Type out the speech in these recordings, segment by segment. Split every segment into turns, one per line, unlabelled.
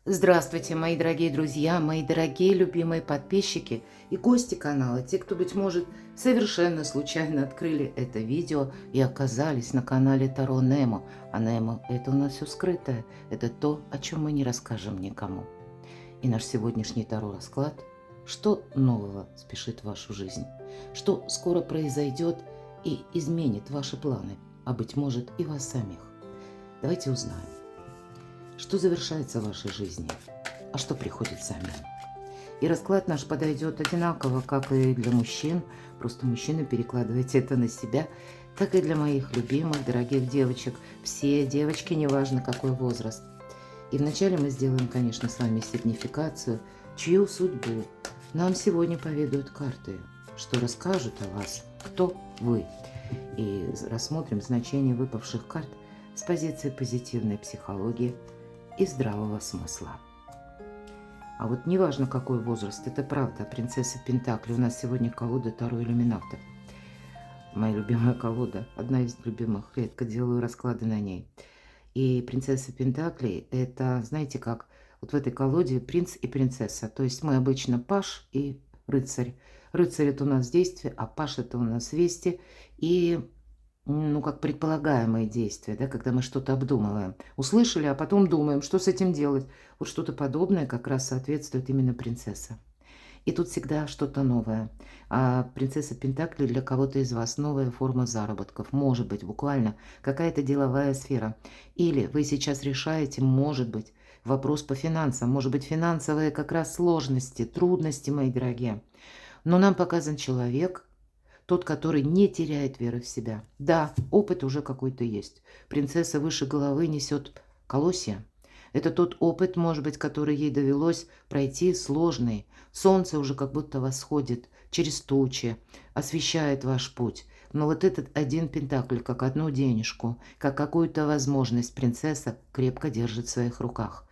Здравствуйте, мои дорогие друзья, мои дорогие любимые подписчики и гости канала, те, кто, быть может, совершенно случайно открыли это видео и оказались на канале Таро Немо. А Немо – это у нас все скрытое, это то, о чем мы не расскажем никому. И наш сегодняшний Таро-расклад – что нового спешит в вашу жизнь, что скоро произойдет и изменит ваши планы, а быть может и вас самих. Давайте узнаем, что завершается в вашей жизни, а что приходит взамен. И расклад наш подойдет одинаково, как и для мужчин, просто мужчины перекладывайте это на себя, так и для моих любимых, дорогих девочек. Все девочки, неважно какой возраст. И вначале мы сделаем, конечно, с вами сигнификацию, чью судьбу нам сегодня поведают карты, что расскажут о вас, кто вы. И рассмотрим значение выпавших карт с позиции позитивной психологии и здравого смысла. А вот неважно какой возраст, это правда, принцесса Пентакли. У нас сегодня колода Таро Иллюмината. Моя любимая колода, одна из любимых, редко делаю расклады на ней. И принцесса Пентакли, это, знаете как, вот в этой колоде принц и принцесса. То есть мы обычно паж и рыцарь. Рыцарь это у нас действие, а паж это у нас вести. И как предполагаемые действия, да, когда мы что-то обдумываем. Услышали, а потом думаем, что с этим делать. Вот что-то подобное как раз соответствует именно принцесса. И тут всегда что-то новое. А принцесса Пентакли для кого-то из вас новая форма заработков. Может быть, буквально какая-то деловая сфера. Или вы сейчас решаете, может быть, вопрос по финансам. Может быть, финансовые как раз сложности, трудности, мои дорогие. Но нам показан человек, тот, который не теряет веры в себя. Да, опыт уже какой-то есть. Принцесса выше головы несет колосья. Это тот опыт, может быть, который ей довелось пройти сложный. Солнце уже как будто восходит через тучи, освещает ваш путь. Но вот этот один пентакль, как одну денежку, как какую-то возможность принцесса крепко держит в своих руках.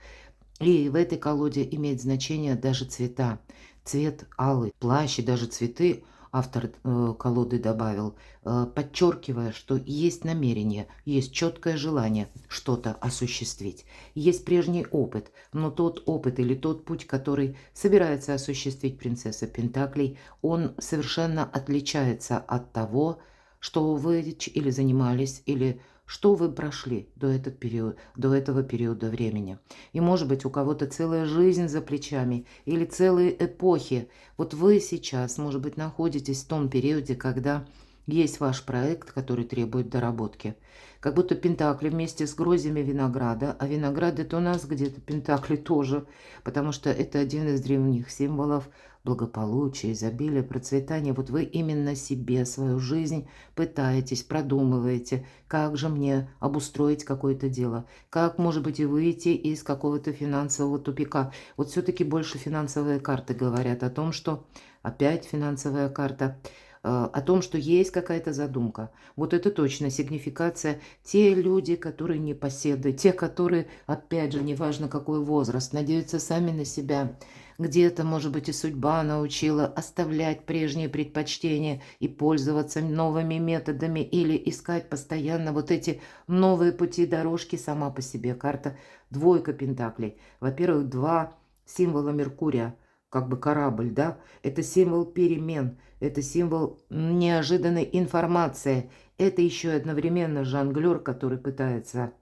И в этой колоде имеет значение даже цвета. Цвет алый, плащ и даже цветы автор колоды добавил, подчеркивая, что есть намерение, есть четкое желание что-то осуществить. Есть прежний опыт, но тот опыт или тот путь, который собирается осуществить принцесса Пентаклей, он совершенно отличается от того, что вы или занимались, или что вы прошли до этого периода времени. И, может быть, у кого-то целая жизнь за плечами или целые эпохи. Вот вы сейчас, может быть, находитесь в том периоде, когда есть ваш проект, который требует доработки. Как будто пентакли вместе с гроздями винограда, а виноград это у нас где-то пентакли тоже, потому что это один из древних символов благополучия, изобилия, процветания. Вот вы именно себе свою жизнь пытаетесь, продумываете, как же мне обустроить какое-то дело, как, может быть, и выйти из какого-то финансового тупика. Вот все-таки больше финансовые карты говорят о том, что опять финансовая карта, о том, что есть какая-то задумка. Вот это точно сигнификация. Те люди, которые непоседы, те, которые, опять же, неважно какой возраст, надеются сами на себя. Где-то, может быть, и судьба научила оставлять прежние предпочтения и пользоваться новыми методами или искать постоянно вот эти новые пути, дорожки сама по себе. Карта двойка пентаклей. Во-первых, два символа Меркурия, как бы корабль, да, это символ перемен, это символ неожиданной информации, это еще одновременно жонглер, который пытается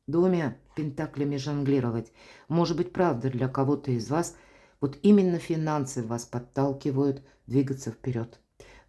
двумя пентаклями жонглировать. Может быть, правда, для кого-то из вас вот именно финансы вас подталкивают двигаться вперед,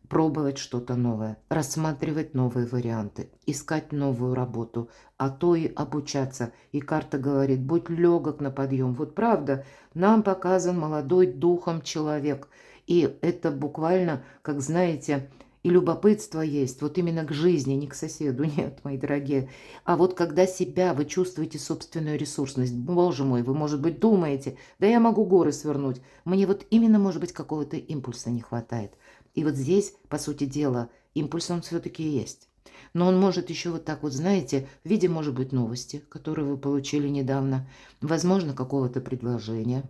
пробовать что-то новое, рассматривать новые варианты, искать новую работу, а то и обучаться. И карта говорит, будь легок на подъем. Вот правда, нам показан молодой духом человек. И это буквально, как знаете, и любопытство есть, вот именно к жизни, не к соседу, нет, мои дорогие. А вот когда себя, вы чувствуете собственную ресурсность, боже мой, вы, может быть, думаете, да я могу горы свернуть, мне вот именно, может быть, какого-то импульса не хватает. И вот здесь, по сути дела, импульс он все-таки есть. Но он может еще вот так вот, знаете, в виде, может быть, новости, которые вы получили недавно, возможно, какого-то предложения.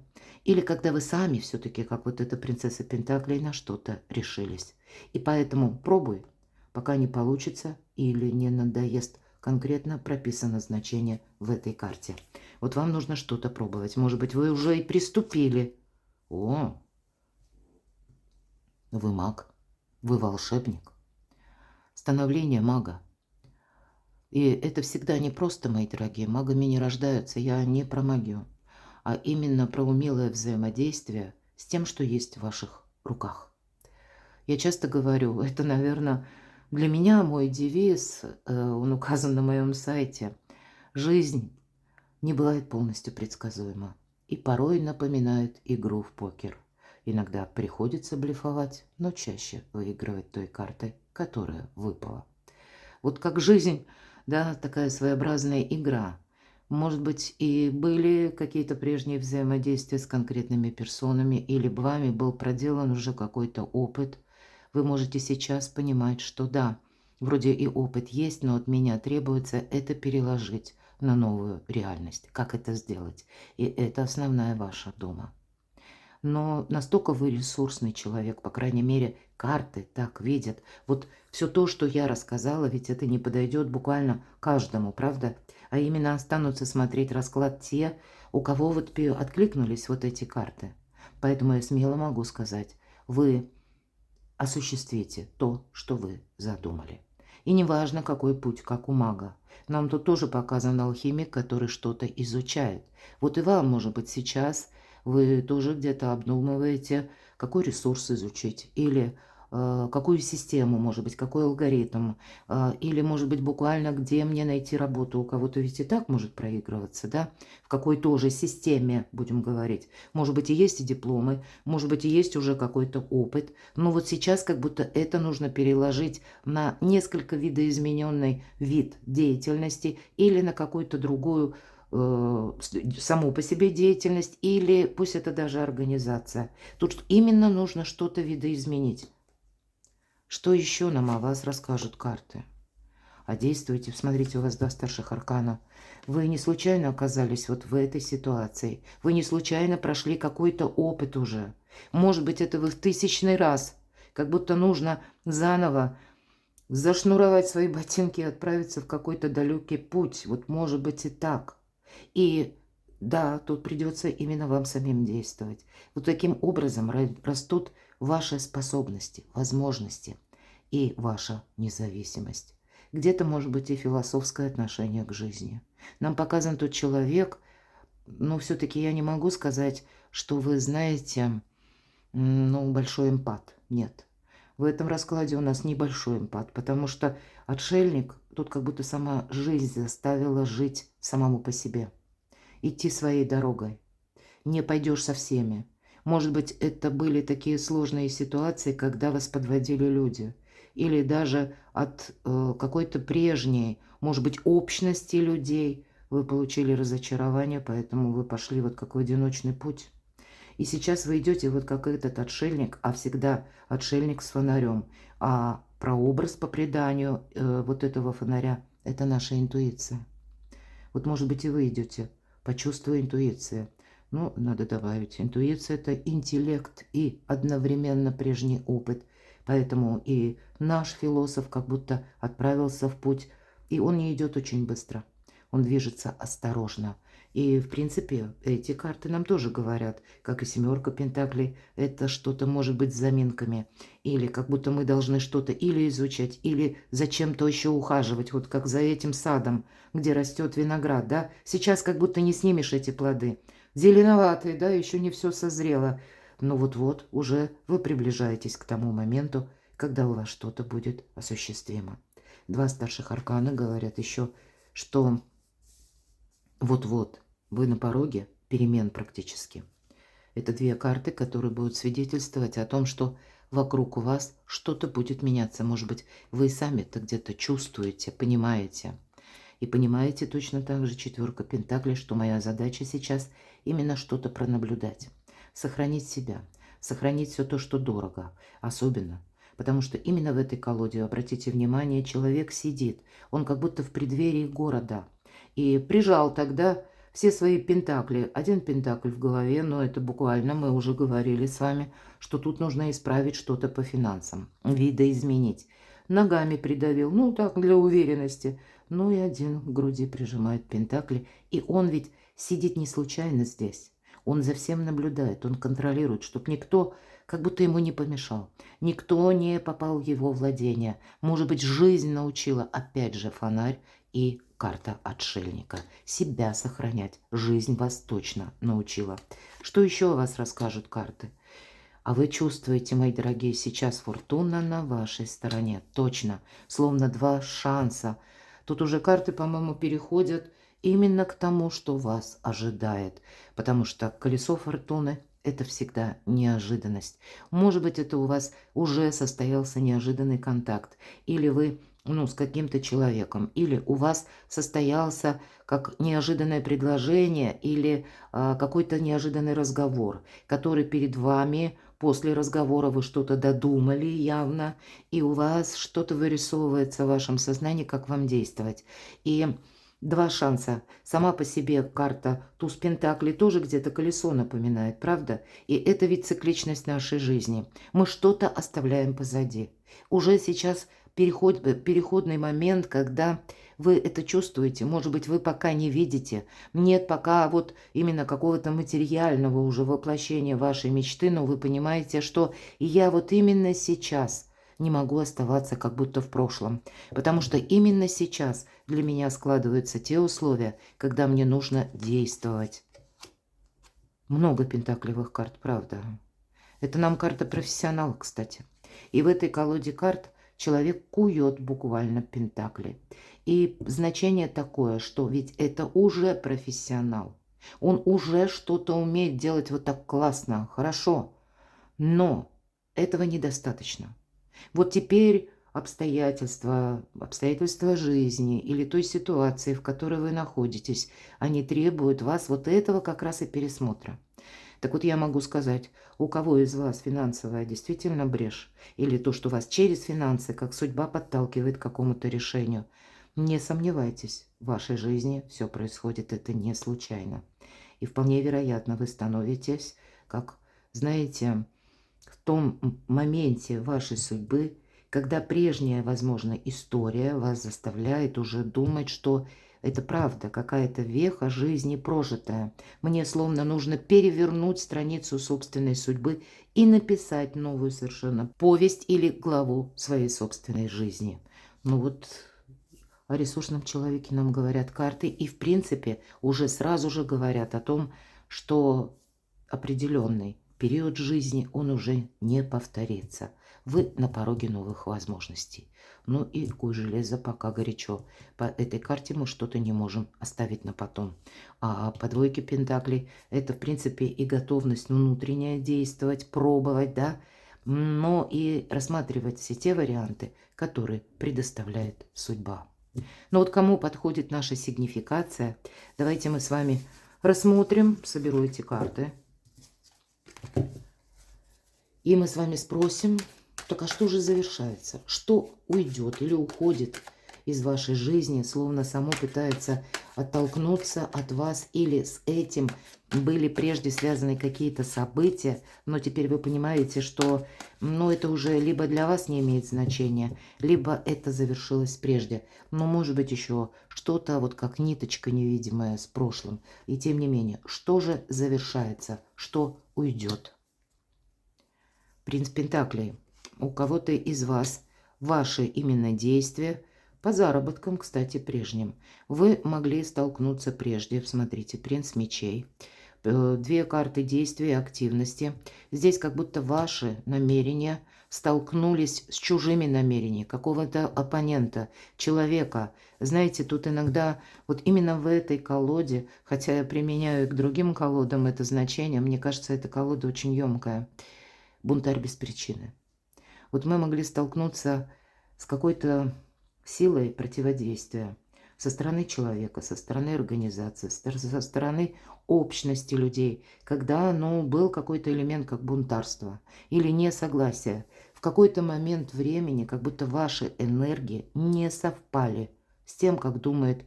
Или когда вы сами все-таки, как вот эта принцесса Пентаклей, на что-то решились. И поэтому пробуй, пока не получится или не надоест конкретно прописано значение в этой карте. Вот вам нужно что-то пробовать. Может быть, вы уже и приступили. О, вы маг, вы волшебник. Становление мага. И это всегда не просто, мои дорогие. Магами не рождаются. Я не про магию, а именно про умелое взаимодействие с тем, что есть в ваших руках. Я часто говорю, это, наверное, для меня мой девиз, он указан на моем сайте. Жизнь не бывает полностью предсказуема и порой напоминает игру в покер. Иногда приходится блефовать, но чаще выигрывать той картой, которая выпала. Вот как жизнь, да, такая своеобразная игра. Может быть, и были какие-то прежние взаимодействия с конкретными персонами, или вами был проделан уже какой-то опыт. Вы можете сейчас понимать, что да, вроде и опыт есть, но от меня требуется это переложить на новую реальность. Как это сделать? И это основная ваша дума. Но настолько вы ресурсный человек, по крайней мере, карты так видят. Вот все то, что я рассказала, ведь это не подойдет буквально каждому, правда? А именно останутся смотреть расклад те, у кого вот откликнулись вот эти карты. Поэтому я смело могу сказать, вы осуществите то, что вы задумали. И неважно, какой путь, как у мага. Нам тут тоже показан алхимик, который что-то изучает. Вот и вам, может быть, сейчас вы тоже где-то обдумываете, какой ресурс изучить, или какую систему, может быть, какой алгоритм, или, может быть, буквально где мне найти работу. У кого-то ведь и так может проигрываться, да, в какой тоже системе, будем говорить. Может быть, и есть и дипломы, может быть, и есть уже какой-то опыт, но вот сейчас как будто это нужно переложить на несколько видоизмененный вид деятельности или на какую-то другую саму по себе деятельность, или пусть это даже организация. Тут именно нужно что-то видоизменить. Что еще нам о вас расскажут карты? А действуйте, смотрите, у вас два старших аркана. Вы не случайно оказались вот в этой ситуации. Вы не случайно прошли какой-то опыт уже. Может быть, это вы в 1000-й раз. Как будто нужно заново зашнуровать свои ботинки и отправиться в какой-то далекий путь. Вот может быть и так. И да, тут придется именно вам самим действовать. Вот таким образом растут ваши способности, возможности и ваша независимость. Где-то, может быть, и философское отношение к жизни. Нам показан тот человек, но все-таки я не могу сказать, что вы знаете, ну, большой эмпат. Нет. В этом раскладе у нас небольшой эмпат, потому что отшельник, тут как будто сама жизнь заставила жить самому по себе. Идти своей дорогой. Не пойдешь со всеми. Может быть, это были такие сложные ситуации, когда вас подводили люди. Или даже от какой-то прежней, может быть, общности людей вы получили разочарование, поэтому вы пошли вот как в одиночный путь. И сейчас вы идете вот как этот отшельник, а всегда отшельник с фонарем. А прообраз по преданию вот этого фонаря – это наша интуиция. Вот, может быть, и вы идете по чувству интуиции. Ну, надо добавить, интуиция – это интеллект и одновременно прежний опыт. Поэтому и наш философ как будто отправился в путь, и он не идет очень быстро. Он движется осторожно. И, в принципе, эти карты нам тоже говорят, как и семерка пентаклей, это что-то может быть с заминками. Или как будто мы должны что-то или изучать, или за чем-то еще ухаживать. Вот как за этим садом, где растет виноград, да? Сейчас как будто не снимешь эти плоды. Зеленоватые, да, еще не все созрело. Но вот-вот уже вы приближаетесь к тому моменту, когда у вас что-то будет осуществимо. Два старших аркана говорят еще, что вот-вот вы на пороге перемен практически. Это две карты, которые будут свидетельствовать о том, что вокруг у вас что-то будет меняться. Может быть, вы сами это где-то чувствуете, понимаете. И понимаете точно так же, четверка пентаклей, что моя задача сейчас именно что-то пронаблюдать. Сохранить себя, сохранить все то, что дорого. Особенно, потому что именно в этой колоде, обратите внимание, человек сидит. Он как будто в преддверии города. И прижал тогда все свои пентакли. Один пентакль в голове, но это буквально, мы уже говорили с вами, что тут нужно исправить что-то по финансам, видоизменить. Ногами придавил, ну так, для уверенности. Ну и один к груди прижимает пентакли. И он ведь сидит не случайно здесь. Он за всем наблюдает, он контролирует, чтобы никто как будто ему не помешал. Никто не попал в его владение. Может быть, жизнь научила, опять же, фонарь и карта отшельника. Себя сохранять. Жизнь вас точно научила. Что еще о вас расскажут карты? А вы чувствуете, мои дорогие, сейчас фортуна на вашей стороне. Точно. Словно два шанса. Тут уже карты, по-моему, переходят именно к тому, что вас ожидает. Потому что колесо фортуны – это всегда неожиданность. Может быть, это у вас уже состоялся неожиданный контакт. Или вы с каким-то человеком. Или у вас состоялся как неожиданное предложение или какой-то неожиданный разговор, который перед вами. После разговора вы что-то додумали явно, и у вас что-то вырисовывается в вашем сознании, как вам действовать. И два шанса. Сама по себе карта туз пентаклей тоже где-то колесо напоминает, правда? И это ведь цикличность нашей жизни. Мы что-то оставляем позади. Уже сейчас переходный момент, когда вы это чувствуете. Может быть, вы пока не видите. Нет пока вот именно какого-то материального уже воплощения вашей мечты, но вы понимаете, что я вот именно сейчас не могу оставаться как будто в прошлом. Потому что именно сейчас для меня складываются те условия, когда мне нужно действовать. Много пентаклевых карт, правда. Это нам карта профессионала, кстати. И в этой колоде карт человек кует буквально пентакли. И значение такое, что ведь это уже профессионал. Он уже что-то умеет делать вот так классно, хорошо. Но этого недостаточно. Вот теперь обстоятельства жизни или той ситуации, в которой вы находитесь, они требуют вас вот этого как раз и пересмотра. Так вот я могу сказать, у кого из вас финансовая действительно брешь, или то, что вас через финансы, как судьба подталкивает к какому-то решению, не сомневайтесь, в вашей жизни все происходит, это не случайно. И вполне вероятно, вы становитесь, как, знаете, в том моменте вашей судьбы, когда прежняя, возможно, история вас заставляет уже думать, что это правда, какая-то веха жизни прожитая. Мне словно нужно перевернуть страницу собственной судьбы и написать новую совершенно повесть или главу своей собственной жизни. Ну вот о ресурсном человеке нам говорят карты и, в принципе, уже сразу же говорят о том, что определенный период жизни он уже не повторится. Вы на пороге новых возможностей. Ну и куй железо пока горячо. По этой карте мы что-то не можем оставить на потом. А по двойке пентаклей это, в принципе, и готовность внутренняя действовать, пробовать, да, но и рассматривать все те варианты, которые предоставляет судьба. Но вот кому подходит наша сигнификация, давайте мы с вами рассмотрим, соберу эти карты. И мы с вами спросим, так а что же завершается? Что уйдет или уходит из вашей жизни, словно само пытается оттолкнуться от вас, или с этим были прежде связаны какие-то события, но теперь вы понимаете, что это уже либо для вас не имеет значения, либо это завершилось прежде. Но может быть еще что-то вот как ниточка невидимая с прошлым. И тем не менее, что же завершается, что уйдет? Принц Пентаклей. У кого-то из вас ваши именно действия по заработкам, кстати, прежним. Вы могли столкнуться прежде. Смотрите, принц мечей. Две карты действия и активности. Здесь как будто ваши намерения столкнулись с чужими намерениями какого-то оппонента, человека. Знаете, тут иногда вот именно в этой колоде, хотя я применяю и к другим колодам это значение, мне кажется, эта колода очень емкая. Бунтарь без причины. Вот мы могли столкнуться с какой-то силой противодействия со стороны человека, со стороны организации, со стороны общности людей, когда был какой-то элемент как бунтарство или несогласие. В какой-то момент времени как будто ваши энергии не совпали с тем, как думает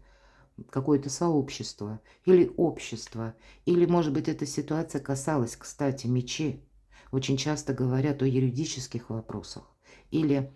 какое-то сообщество или общество. Или, может быть, эта ситуация касалась, кстати, мечей. Очень часто говорят о юридических вопросах или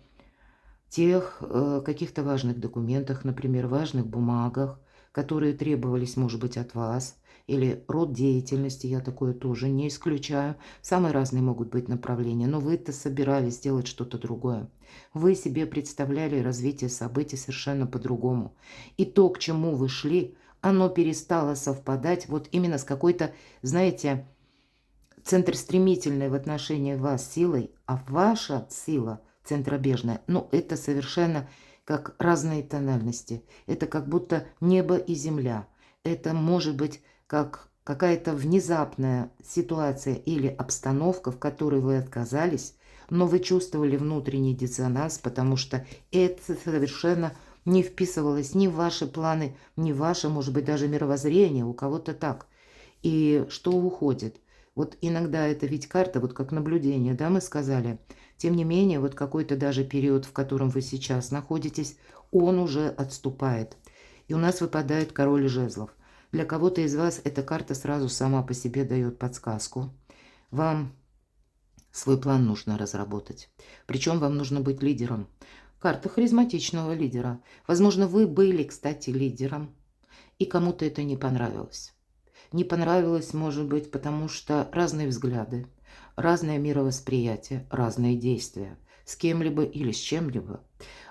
тех каких-то важных документах, например, важных бумагах, которые требовались, может быть, от вас, или род деятельности, я такое тоже не исключаю. Самые разные могут быть направления, но вы-то собирались сделать что-то другое. Вы себе представляли развитие событий совершенно по-другому. И то, к чему вы шли, оно перестало совпадать вот именно с какой-то, знаете, центростремительной в отношении вас силой, а ваша сила центробежная, ну, это совершенно как разные тональности. Это как будто небо и земля. Это может быть как какая-то внезапная ситуация или обстановка, в которой вы отказались, но вы чувствовали внутренний диссонанс, потому что это совершенно не вписывалось ни в ваши планы, ни в ваше, может быть, даже мировоззрение, у кого-то так. И что уходит? Вот иногда это ведь карта, вот как наблюдение, да, мы сказали. Тем не менее, вот какой-то даже период, в котором вы сейчас находитесь, он уже отступает. И у нас выпадает король жезлов. Для кого-то из вас эта карта сразу сама по себе дает подсказку. Вам свой план нужно разработать. Причем вам нужно быть лидером. Карта харизматичного лидера. Возможно, вы были, кстати, лидером, и кому-то это не понравилось. Не понравилось, может быть, потому что разные взгляды, разное мировосприятие, разные действия с кем-либо или с чем-либо.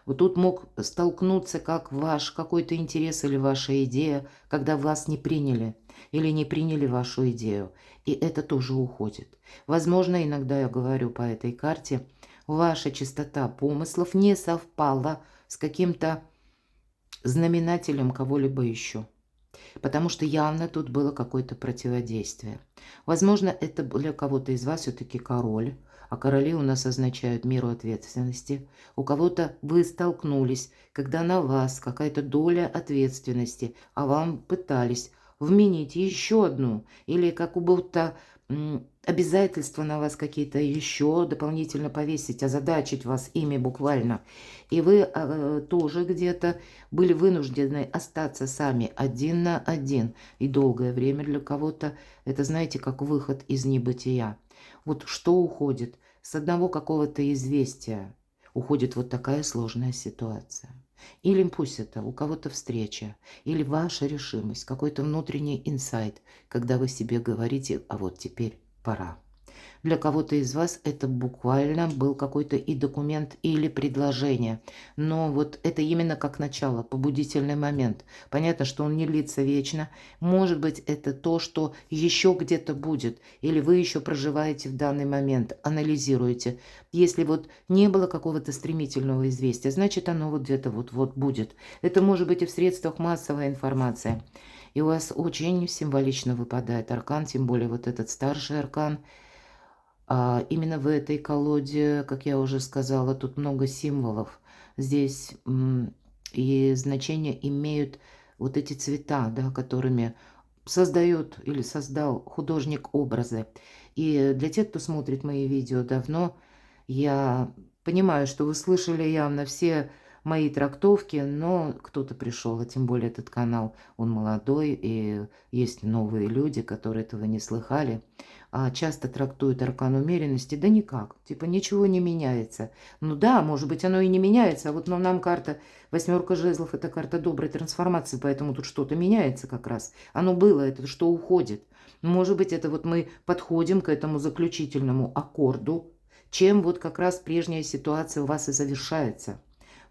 Вот тут мог столкнуться как ваш какой-то интерес или ваша идея, когда вас не приняли или не приняли вашу идею. И это тоже уходит. Возможно, иногда я говорю по этой карте, ваша чистота помыслов не совпала с каким-то знаменателем кого-либо еще. Потому что явно тут было какое-то противодействие. Возможно, это для кого-то из вас все-таки король, а короли у нас означают меру ответственности. У кого-то вы столкнулись, когда на вас какая-то доля ответственности, а вам пытались вменить еще одну, или как будто обязательства на вас какие-то еще дополнительно повесить, озадачить вас ими буквально. И вы тоже где-то были вынуждены остаться сами один на один. И долгое время для кого-то это, знаете, как выход из небытия. Вот что уходит? С одного какого-то известия уходит вот такая сложная ситуация. Или пусть это у кого-то встреча, или ваша решимость, какой-то внутренний инсайт, когда вы себе говорите, а вот теперь пора. Для кого-то из вас это буквально был какой-то и документ, или предложение. Но вот это именно как начало, побудительный момент. Понятно, что он не длится вечно. Может быть, это то, что еще где-то будет. Или вы еще проживаете в данный момент, анализируете. Если вот не было какого-то стремительного известия, значит, оно вот где-то вот будет. Это может быть и в средствах массовой информации. И у вас очень символично выпадает аркан, тем более вот этот старший аркан. Именно в этой колоде, как я уже сказала, тут много символов. Здесь и значение имеют вот эти цвета, да, которыми создает или создал художник образы. И для тех, кто смотрит мои видео давно, я понимаю, что вы слышали явно все мои трактовки, но кто-то пришел, а тем более этот канал, он молодой, и есть новые люди, которые этого не слыхали. Часто трактуют аркан умеренности, да никак, типа ничего не меняется. Ну да, может быть, оно и не меняется, а вот но нам карта восьмерка жезлов, это карта доброй трансформации, поэтому тут что-то меняется как раз. Оно было, это что уходит. Может быть, это вот мы подходим к этому заключительному аккорду, чем вот как раз прежняя ситуация у вас и завершается.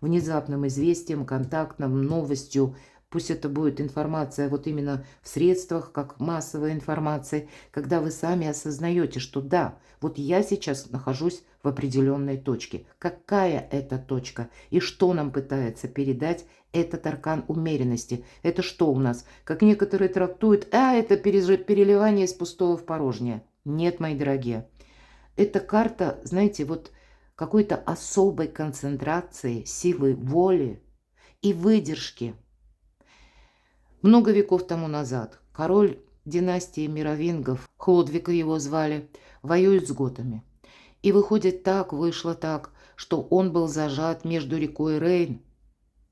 Внезапным известием, контактом, новостью. Пусть это будет информация вот именно в средствах, как массовая информация, когда вы сами осознаете, что да, вот я сейчас нахожусь в определенной точке. Какая это точка и что нам пытается передать этот аркан умеренности? Это что у нас? Как некоторые трактуют, это переливание из пустого в порожнее. Нет, мои дорогие. Эта карта, знаете, вот какой-то особой концентрации силы воли и выдержки. Много веков тому назад король династии мировингов, Хлодвига его звали, воюет с готами. И выходит так, вышло так, что он был зажат между рекой Рейн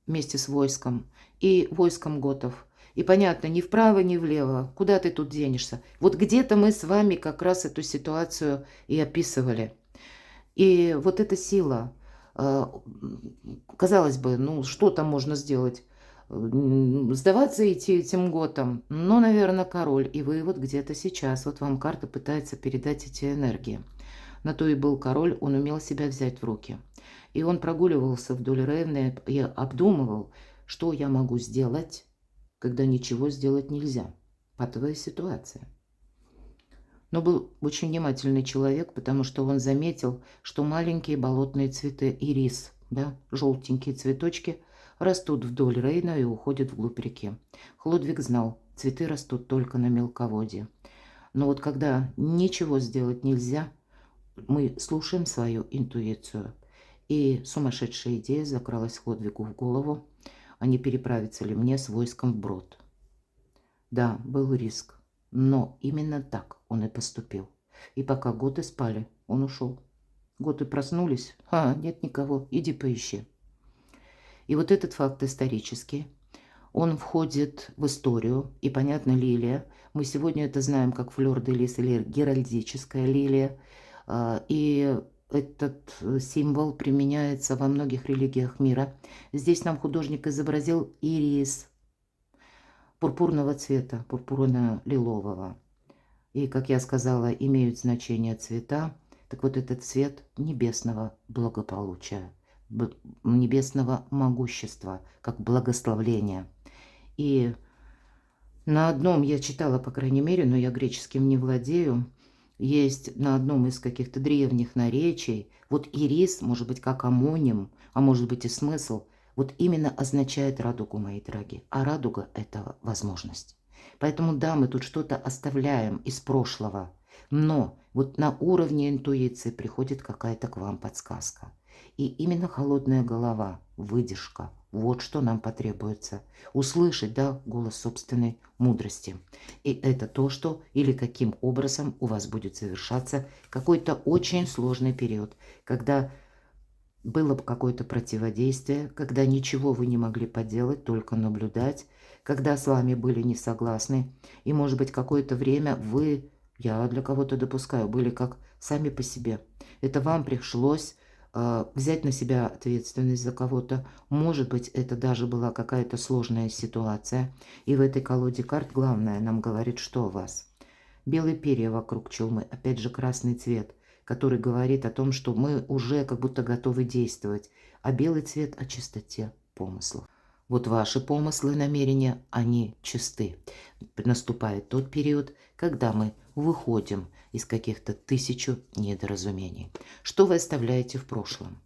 вместе с войском и войском готов. И понятно, ни вправо, ни влево, куда ты тут денешься. Вот где-то мы с вами как раз эту ситуацию и описывали. И вот эта сила, казалось бы, ну что там можно сделать? Сдаваться идти этим годом? Ну, наверное, король. И вы вот где-то сейчас, вот вам карта пытается передать эти энергии. На то и был король, он умел себя взять в руки. И он прогуливался вдоль Рейны и обдумывал, что я могу сделать, когда ничего сделать нельзя. Патовая ситуация. Но был очень внимательный человек, потому что он заметил, что маленькие болотные цветы ирис, да, желтенькие цветочки, растут вдоль Рейна и уходят вглубь реки. Хлодвиг знал, цветы растут только на мелководье. Но вот когда ничего сделать нельзя, мы слушаем свою интуицию. И сумасшедшая идея закралась Хлодвигу в голову, а не переправиться ли мне с войском вброд. Да, был риск, но именно так он и поступил. И пока готы спали, он ушел. Готы проснулись, нет никого, иди поищи. И вот этот факт исторический, он входит в историю, и, понятно, лилия. Мы сегодня это знаем как флёр-де-лис или геральдическая лилия. И этот символ применяется во многих религиях мира. Здесь нам художник изобразил ирис пурпурного цвета, пурпурно-лилового. И, как я сказала, имеют значение цвета. Так вот, этот цвет небесного благополучия, небесного могущества, как благословление. И на одном я читала, по крайней мере, но я греческим не владею, есть на одном из каких-то древних наречий, вот ирис, может быть, как амоним, а может быть и смысл, вот именно означает радугу, мои дорогие. А радуга – это возможность. Поэтому, да, мы тут что-то оставляем из прошлого, но вот на уровне интуиции приходит какая-то к вам подсказка. И именно холодная голова, выдержка, вот что нам потребуется. Услышать, да, голос собственной мудрости. И это то, что или каким образом у вас будет завершаться какой-то очень сложный период, когда было бы какое-то противодействие, когда ничего вы не могли поделать, только наблюдать, когда с вами были не согласны, и, может быть, какое-то время вы, я для кого-то допускаю, были как сами по себе. Это вам пришлось взять на себя ответственность за кого-то. Может быть, это даже была какая-то сложная ситуация. И в этой колоде карт главное нам говорит, что у вас. Белые перья вокруг челмы, опять же красный цвет, который говорит о том, что мы уже как будто готовы действовать, а белый цвет о чистоте помыслов. Вот ваши помыслы и намерения, они чисты. Наступает тот период, когда мы выходим из каких-то тысячу недоразумений. Что вы оставляете в прошлом?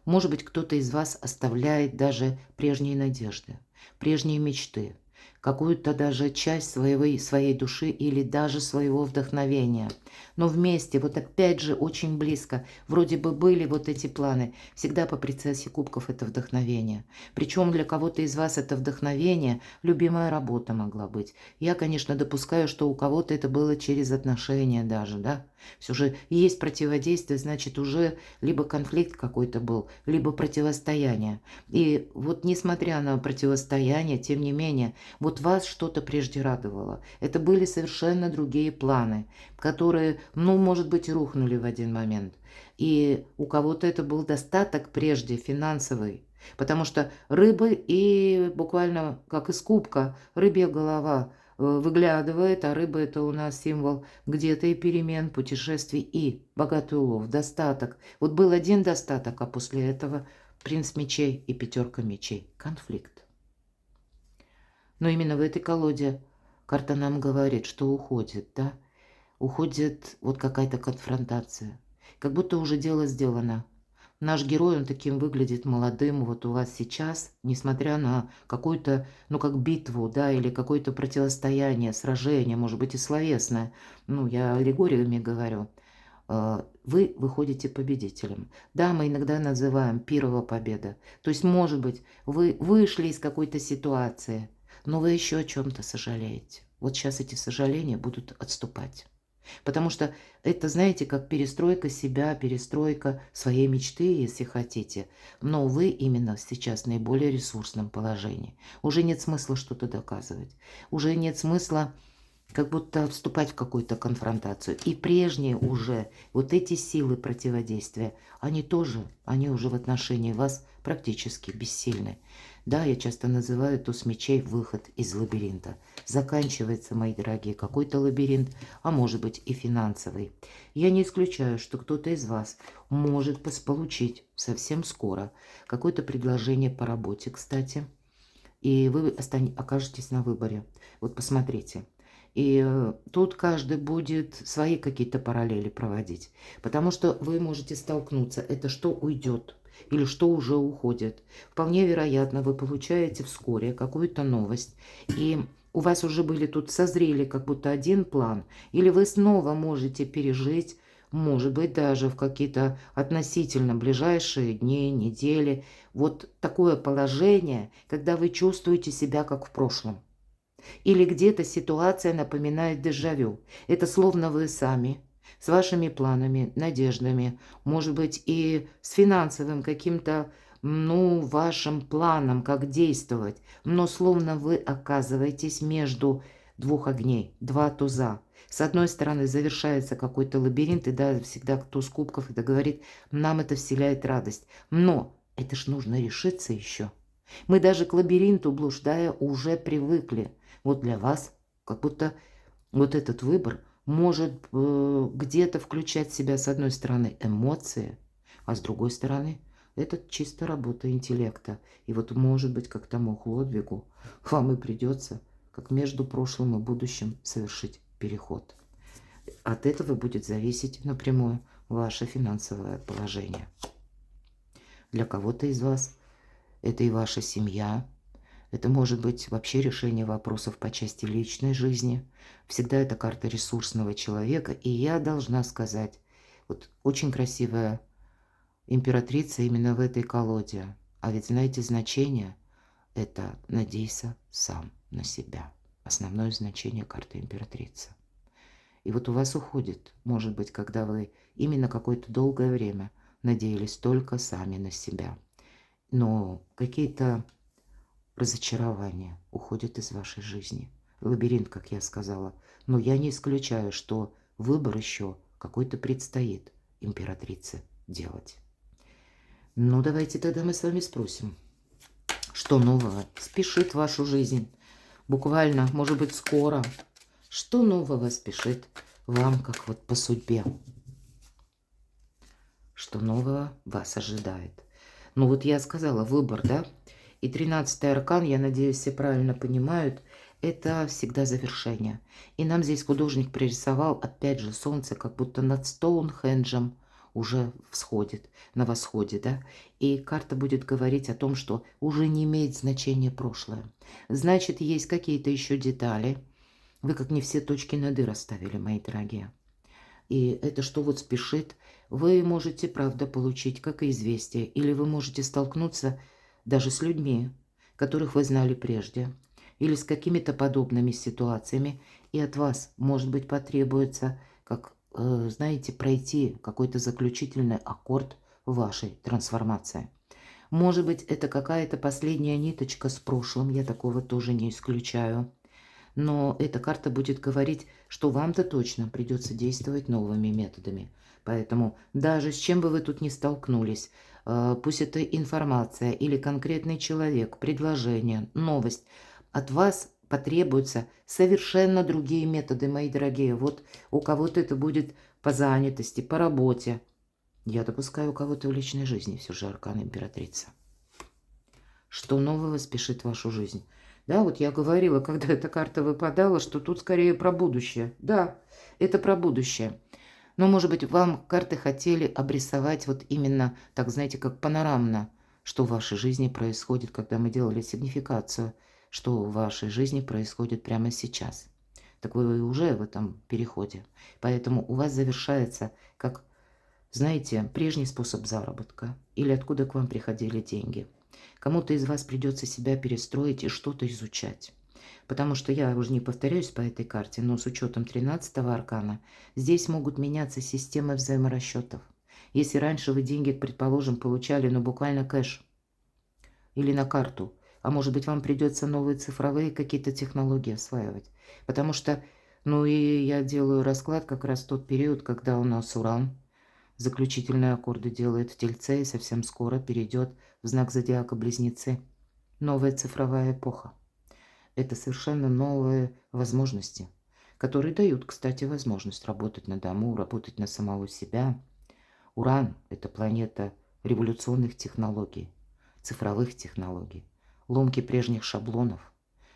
Может быть, кто-то из вас оставляет даже прежние надежды, прежние мечты, какую-то даже часть своей души или даже своего вдохновения. Но вместе, вот опять же, очень близко, вроде бы были вот эти планы. Всегда по принцессе кубков это вдохновение. Причем для кого-то из вас это вдохновение, любимая работа могла быть. Я, конечно, допускаю, что у кого-то это было через отношения даже, да. Все же есть противодействие, значит, уже либо конфликт какой-то был, либо противостояние. И вот несмотря на противостояние, тем не менее, вот вас что-то прежде радовало. Это были совершенно другие планы, которые, ну, может быть, и рухнули в один момент. И у кого-то это был достаток прежде финансовый, потому что рыбы и буквально как из кубка рыбья голова выглядывает, а рыба – это у нас символ где-то и перемен, путешествий, и богатый улов, достаток. Вот был один достаток, а после этого принц мечей и пятерка мечей. Конфликт. Но именно в этой колоде карта нам говорит, что уходит, да? Уходит вот какая-то конфронтация. Как будто уже дело сделано. Наш герой, он таким выглядит молодым, вот у вас сейчас, несмотря на какую-то, ну, как битву, да, или какое-то противостояние, сражение, может быть, и словесное, ну, я аллегориями говорю, вы выходите победителем. Да, мы иногда называем пирова победа. То есть, может быть, вы вышли из какой-то ситуации, но вы еще о чем-то сожалеете. Вот сейчас эти сожаления будут отступать. Потому что это, знаете, как перестройка себя, перестройка своей мечты, если хотите. Но вы именно сейчас в наиболее ресурсном положении. Уже нет смысла что-то доказывать. Уже нет смысла как будто вступать в какую-то конфронтацию. И прежние уже, вот эти силы противодействия, они уже в отношении вас практически бессильны. Да, я часто называю туз мечей выход из лабиринта. Заканчивается, мои дорогие, какой-то лабиринт, а может быть и финансовый. Я не исключаю, что кто-то из вас может получить совсем скоро какое-то предложение по работе, кстати, и вы окажетесь на выборе. Вот посмотрите. И тут каждый будет свои какие-то параллели проводить. Потому что вы можете столкнуться, это что уйдет или что уже уходит. Вполне вероятно, вы получаете вскоре какую-то новость. И у вас уже были тут, созрели как будто один план. Или вы снова можете пережить, может быть, даже в какие-то относительно ближайшие дни, недели, вот такое положение, когда вы чувствуете себя как в прошлом. Или где-то ситуация напоминает дежавю. Это словно вы сами, с вашими планами, надеждами, может быть, и с финансовым каким-то, вашим планом, как действовать. Но словно вы оказываетесь между двух огней, два туза. С одной стороны, завершается какой-то лабиринт, и да, всегда туз кубков это говорит, нам это вселяет радость. Но это ж нужно решиться еще. Мы даже к лабиринту, блуждая, уже привыкли. Вот для вас как будто вот этот выбор может где-то включать в себя, с одной стороны, эмоции, а с другой стороны, это чисто работа интеллекта. И вот, может быть, как тому Хлодвигу, вам и придется, как между прошлым и будущим, совершить переход. От этого будет зависеть напрямую ваше финансовое положение. Для кого-то из вас это и ваша семья. Это может быть вообще решение вопросов по части личной жизни. Всегда это карта ресурсного человека. И я должна сказать, вот очень красивая императрица именно в этой колоде. А ведь знаете, значение – это «надейся сам на себя». Основное значение карты императрицы. И вот у вас уходит, может быть, когда вы именно какое-то долгое время надеялись только сами на себя. Но какие-то разочарование уходит из вашей жизни. Лабиринт, как я сказала. Но я не исключаю, что выбор еще какой-то предстоит императрице делать. Ну, давайте тогда мы с вами спросим, что нового спешит в вашу жизнь? Буквально, может быть, скоро. Что нового спешит вам, как вот по судьбе? Что нового вас ожидает? Ну, вот я сказала, выбор, да? И 13-й аркан, я надеюсь, все правильно понимают, это всегда завершение. И нам здесь художник пририсовал, опять же, солнце как будто над Стоунхенджем уже всходит, на восходе, да? И карта будет говорить о том, что уже не имеет значения прошлое. Значит, есть какие-то еще детали. Вы как не все точки над «и» расставили, мои дорогие. И это что вот спешит, вы можете, правда, получить как известие, или вы можете столкнуться даже с людьми, которых вы знали прежде, или с какими-то подобными ситуациями, и от вас, может быть, потребуется, как, знаете, пройти какой-то заключительный аккорд в вашей трансформации. Может быть, это какая-то последняя ниточка с прошлым, я такого тоже не исключаю. Но эта карта будет говорить, что вам-то точно придется действовать новыми методами. Поэтому даже с чем бы вы тут ни столкнулись, пусть это информация или конкретный человек, предложение, новость, от вас потребуются совершенно другие методы, мои дорогие. Вот у кого-то это будет по занятости, по работе. Я допускаю у кого-то в личной жизни все же аркан императрица. Что нового спешит в вашу жизнь? Да, вот я говорила, когда эта карта выпадала, что тут скорее про будущее. Да, это про будущее. Но, может быть, вам карты хотели обрисовать вот именно, так знаете, как панорамно, что в вашей жизни происходит, когда мы делали сигнификацию, что в вашей жизни происходит прямо сейчас. Так вы уже в этом переходе. Поэтому у вас завершается, как, знаете, прежний способ заработка или откуда к вам приходили деньги. Кому-то из вас придется себя перестроить и что-то изучать. Потому что я уже не повторяюсь по этой карте, но с учетом 13-го аркана, здесь могут меняться системы взаиморасчетов. Если раньше вы деньги, предположим, получали, буквально кэш или на карту, а может быть, вам придется новые цифровые какие-то технологии осваивать. Потому что Ну и я делаю расклад как раз в тот период, когда у нас Уран заключительные аккорды делает в Тельце и совсем скоро перейдет в знак зодиака Близнецы. Новая цифровая эпоха. Это совершенно новые возможности, которые дают, кстати, возможность работать на дому, работать на самого себя. Уран– это планета революционных технологий, цифровых технологий, ломки прежних шаблонов,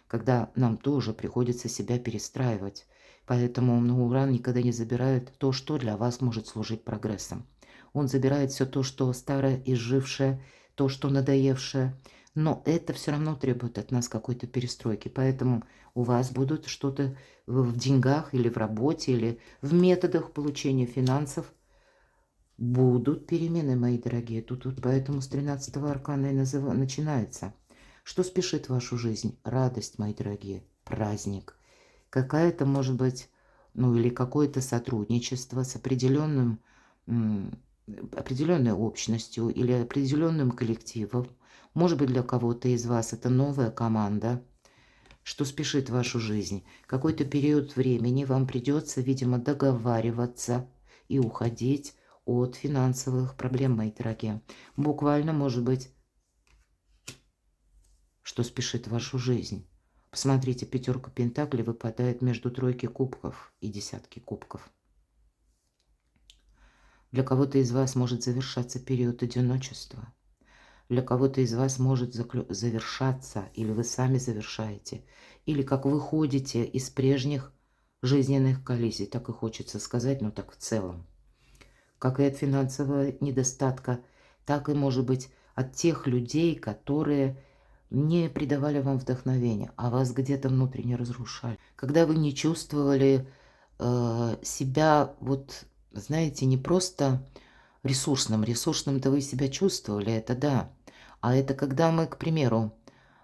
когда нам тоже приходится себя перестраивать. Поэтому Уран никогда не забирает то, что для вас может служить прогрессом. Он забирает все то, что старое, изжившее, то, что надоевшее. Но это все равно требует от нас какой-то перестройки. Поэтому у вас будут что-то в деньгах или в работе, или в методах получения финансов. Будут перемены, мои дорогие. Тут поэтому с 13-го аркана и начинается. Что спешит в вашу жизнь? Радость, мои дорогие, праздник. Какая-то, может быть, или какое-то сотрудничество с определенной общностью или определенным коллективом. Может быть, для кого-то из вас это новая команда, что спешит в вашу жизнь. Какой-то период времени вам придется, видимо, договариваться и уходить от финансовых проблем, мои дорогие. Буквально, может быть, что спешит в вашу жизнь. Посмотрите, 5 пентаклей выпадает между 3 кубков и 10 кубков. Для кого-то из вас может завершаться период одиночества. Для кого-то из вас может завершаться, или вы сами завершаете, или как выходите из прежних жизненных коллизий, так и хочется сказать, но так в целом. Как и от финансового недостатка, так и, может быть, от тех людей, которые не придавали вам вдохновения, а вас где-то внутренне разрушали. Когда вы не чувствовали себя, вот, знаете, не просто ресурсным-то вы себя чувствовали, это да. А это когда мы, к примеру,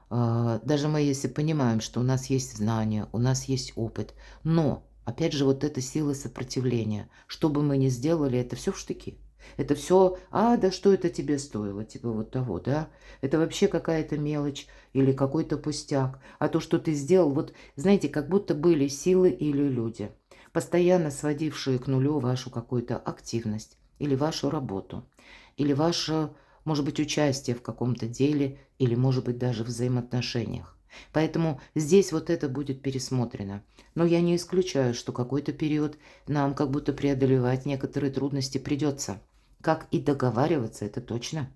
даже мы если понимаем, что у нас есть знания, у нас есть опыт, но, опять же, вот эта сила сопротивления, что бы мы ни сделали, это все в штыки. Это все, да что это тебе стоило, типа вот того, да? Это вообще какая-то мелочь или какой-то пустяк. А то, что ты сделал, вот, знаете, как будто были силы или люди, постоянно сводившие к нулю вашу какую-то активность или вашу работу, или ваше, может быть, участие в каком-то деле, или, может быть, даже взаимоотношениях. Поэтому здесь вот это будет пересмотрено. Но я не исключаю, что какой-то период нам как будто преодолевать некоторые трудности придется. Как и договариваться, это точно.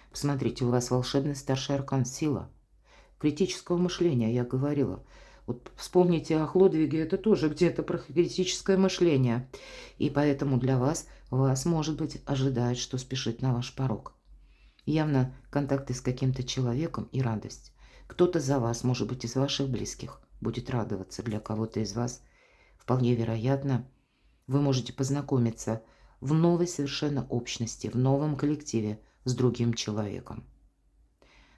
Посмотрите, у вас волшебный старший аркан сила. Критического мышления, я говорила. Вот вспомните о Хлодвиге, это тоже где-то про критическое мышление. И поэтому для вас, может быть, ожидает, что спешит на ваш порог. Явно контакты с каким-то человеком и радость. Кто-то за вас, может быть, из ваших близких будет радоваться. Для кого-то из вас, вполне вероятно, вы можете познакомиться в новой совершенно общности, в новом коллективе с другим человеком.